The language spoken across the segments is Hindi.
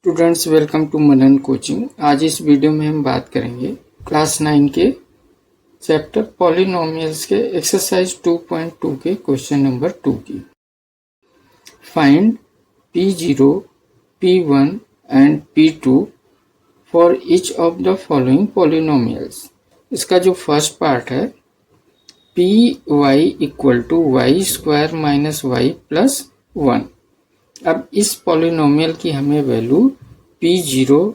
Students, welcome to Manan coaching. आज इस वीडियो में हम बात करेंगे क्लास 9 के चैप्टर पॉलिनोमियल्स के एक्सरसाइज 2.2 के क्वेश्चन नंबर 2 की। Find P0, P1 and P2 for each of the following polynomials. इसका जो फर्स्ट पार्ट है Py equal to y square minus y plus 1। अब इस पॉलिनोमियल की हमें value P0,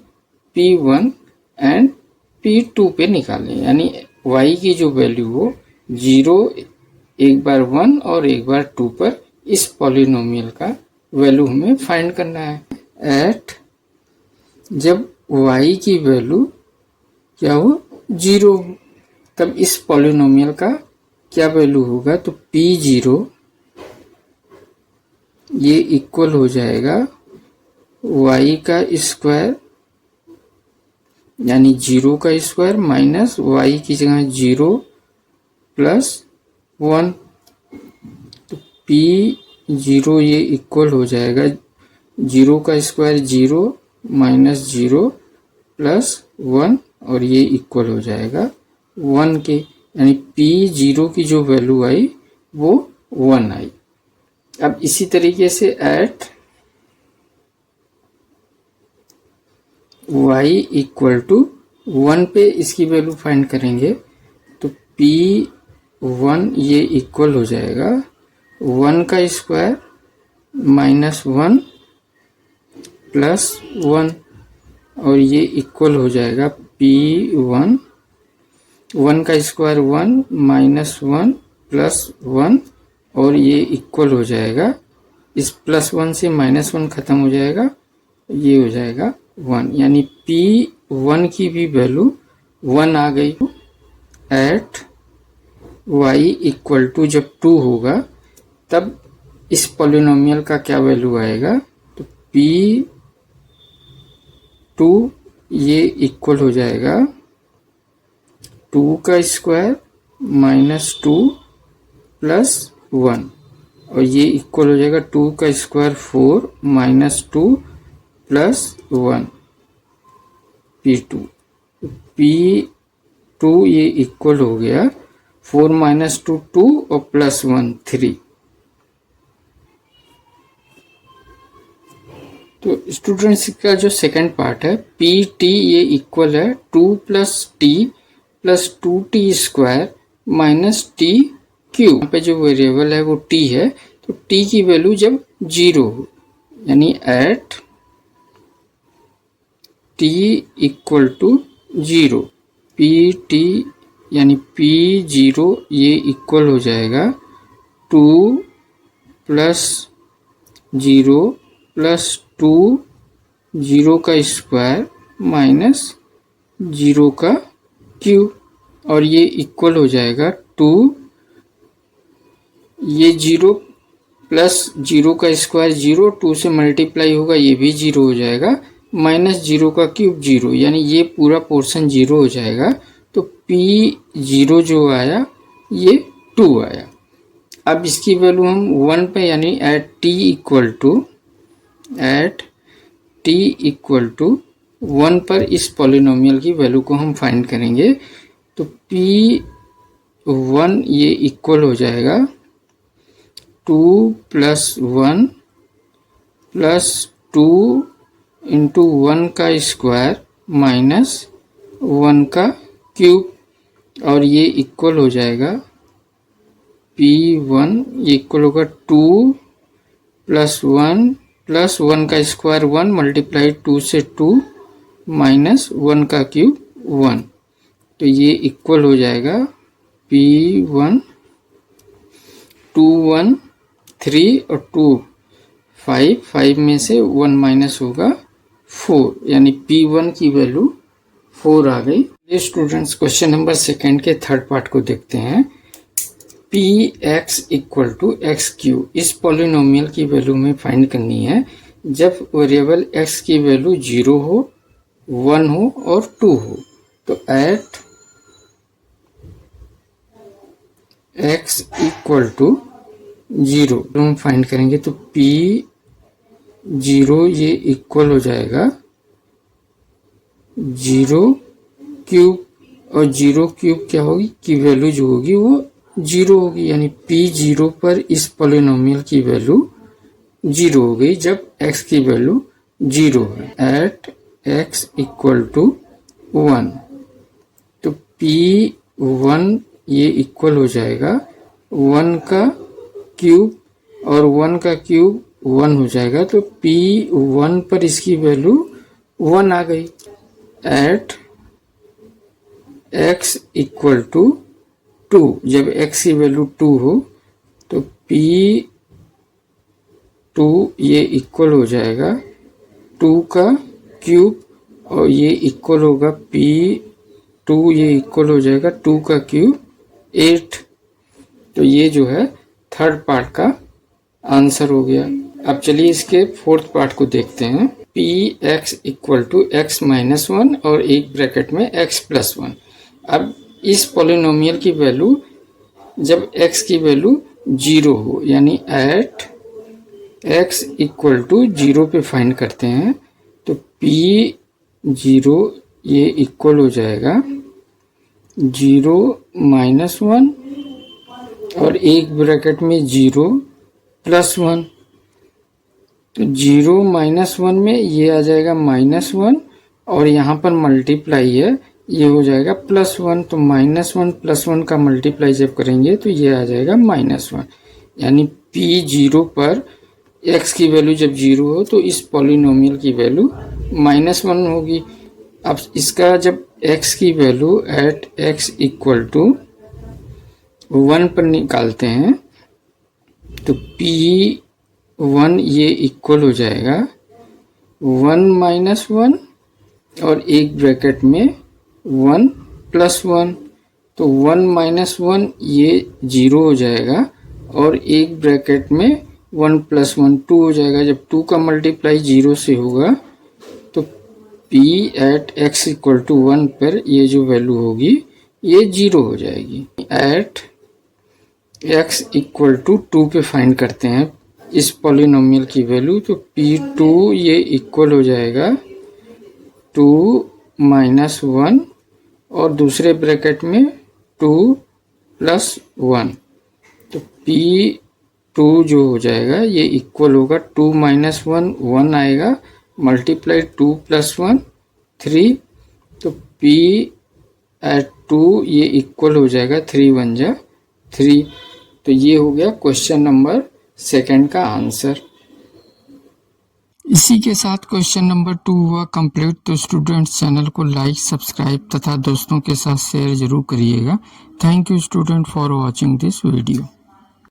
P1 and P2 पे निकालें, यानी y की जो वैल्यू हो 0, एक बार 1 और एक बार 2 पर इस पॉलिनोमियल का वैल्यू हमें फाइंड करना है। एट जब y की वैल्यू क्या हो 0, तब इस पॉलिनोमियल का क्या वैल्यू होगा, तो P0 ये इक्वल हो जाएगा y का स्क्वायर यानी 0 का स्क्वायर माइनस y की जगह 0 प्लस 1। तो P0 ये इक्वल हो जाएगा 0 का स्क्वायर 0 माइनस 0 प्लस 1 और ये इक्वल हो जाएगा 1 के, यानी P0 की जो वैल्यू आई वो 1 आई। अब इसी तरीके से एट y इक्वल टू 1 पे इसकी वैल्यू फाइंड करेंगे, तो P1 ये इक्वल हो जाएगा 1 का स्क्वायर माइनस 1 प्लस 1 और ये इक्वल हो जाएगा P1 1 का स्क्वायर 1 माइनस 1 प्लस 1 और ये इक्वल हो जाएगा, इस प्लस 1 से माइनस 1 खत्म हो जाएगा, ये हो जाएगा 1, यानी P1 की भी वैल्यू 1 आ गई। एट y इक्वल टू जब 2 होगा तब इस पॉलिनोमियल का क्या वैल्यू आएगा, तो P2 ये इक्वल हो जाएगा 2 का स्क्वायर माइनस 2 प्लस 1 और ये इक्वल हो जाएगा 2 का square 4 minus 2 plus 1 P2। P2 ये इक्वल हो गया 4 माइनस 2 2 और प्लस 1 3। तो स्टूडेंट्स का जो सेकंड पार्ट है PT ये इक्वल है 2 plus t plus 2t square minus t cube. यहाँ पे जो वेरिएबल है वो t है, तो t की वैल्यू जब 0 हो, यानी at t equal to 0 Pt यानी P0 ये इक्वल हो जाएगा 2 प्लस 0 प्लस 2 0 का स्क्वायर माइनस 0 का क्यूब और ये इक्वल हो जाएगा 2, ये 0 प्लस 0 का स्क्वायर 0, 2 से मल्टीप्लाई होगा ये भी 0 हो जाएगा, माइनस 0 का क्यूब 0, यानी ये पूरा पोर्शन 0 हो जाएगा। तो P0 जो आया ये 2 आया। अब इसकी वैल्यू हम 1 पे यानी एट t इक्वल टू 1 पर इस पॉलिनोमियल की वैल्यू को हम फाइंड करेंगे, तो P1 ये इक्वल हो जाएगा 2 प्लस 1 प्लस 2 इंटू 1 का स्क्वायर माइनस 1 का क्यूब और ये इक्वल हो जाएगा P1 ये इक्वल होगा 2 प्लस 1 का स्क्वायर 1 मल्टीप्लाई 2 से 2 माइनस 1 का क्यूब 1, तो ये इक्वल हो जाएगा P1 2 1 3 और 2 5 में से 1 माइनस होगा 4, यानी P1 की वैल्यू 4 आ गई। ये स्टूडेंट्स क्वेश्चन नंबर सेकंड के थर्ड पार्ट को देखते हैं। Px equal to x cube, इस पॉलिनोमियल की वैल्यू में फाइंड करनी है जब वेरिएबल x की वैल्यू 0 हो, 1 हो और 2 हो। तो एट x इक्वल टू 0 हम फाइंड करेंगे, तो P 0 ये इक्वल हो जाएगा 0 क्यूब, और 0 क्यूब क्या होगी की वैल्यू जो होगी वो 0 होगी, यानी P0 पर इस पॉलिनोमियल की वैल्यू 0 हो गई जब x की वैल्यू 0 है। एट x इक्वल टू 1, तो P1 ये इक्वल हो जाएगा 1 का क्यूब, और 1 का क्यूब 1 हो जाएगा, तो P1 पर इसकी वैल्यू 1 आ गई। एट x इक्वल टू 2, जब x की वैल्यू 2 हो तो P2 ये इक्वल हो जाएगा 2 का क्यूब, और ये इक्वल होगा P2 ये इक्वल हो जाएगा 2 का क्यूब 8। तो ये जो है थर्ड पार्ट का आंसर हो गया। अब चलिए इसके फोर्थ पार्ट को देखते हैं। Px equal to x minus 1 और एक ब्रैकेट में x प्लस 1। अब इस पॉलिनोमियल की वैल्यू जब x की वैल्यू 0 हो, यानी एट x इक्वल टू 0 पे फाइंड करते हैं, तो P0 ये इक्वल हो जाएगा 0 माइनस 1 और एक ब्रैकेट में 0 प्लस 1। तो 0 माइनस 1 में ये आ जाएगा माइनस 1, और यहाँ पर मल्टीप्लाई है, ये हो जाएगा प्लस 1। तो माइनस 1 प्लस 1 का मल्टीप्लाई जब करेंगे तो ये आ जाएगा माइनस 1, यानी P0 पर x की वैल्यू जब 0 हो तो इस पॉलिनोमियल की वैल्यू माइनस 1 होगी। अब इसका जब x की value at x equal to 1 पर निकालते हैं, तो P1 ये इक्वल हो जाएगा 1 माइनस 1 और एक ब्रैकेट में 1 प्लस 1। तो 1 माइनस 1 ये 0 हो जाएगा, और एक ब्रैकेट में 1 प्लस 1 2 हो जाएगा। जब 2 का मल्टीप्लाई 0 से होगा तो P at x equal to 1 पर ये जो वैल्यू होगी ये 0 हो जाएगी। एट x इक्वल टू 2 पे फाइंड करते हैं इस पॉलिनोमियल की वैल्यू, तो P2 ये इक्वल हो जाएगा 2 माइनस 1 और दूसरे ब्रैकेट में 2 प्लस 1। तो P2 जो हो जाएगा ये इक्वल होगा 2 माइनस 1 1 आएगा, मल्टीप्लाई 2 प्लस 1 3। तो P एट 2 ये इक्वल हो जाएगा 3 1 जा 3। तो ये हो गया क्वेश्चन नंबर 2 का आंसर। इसी के साथ क्वेश्चन नंबर 2 हुआ कंप्लीट। तो स्टूडेंट्स चैनल को लाइक, सब्सक्राइब तथा दोस्तों के साथ शेयर जरूर करिएगा। Thank you student for watching this video.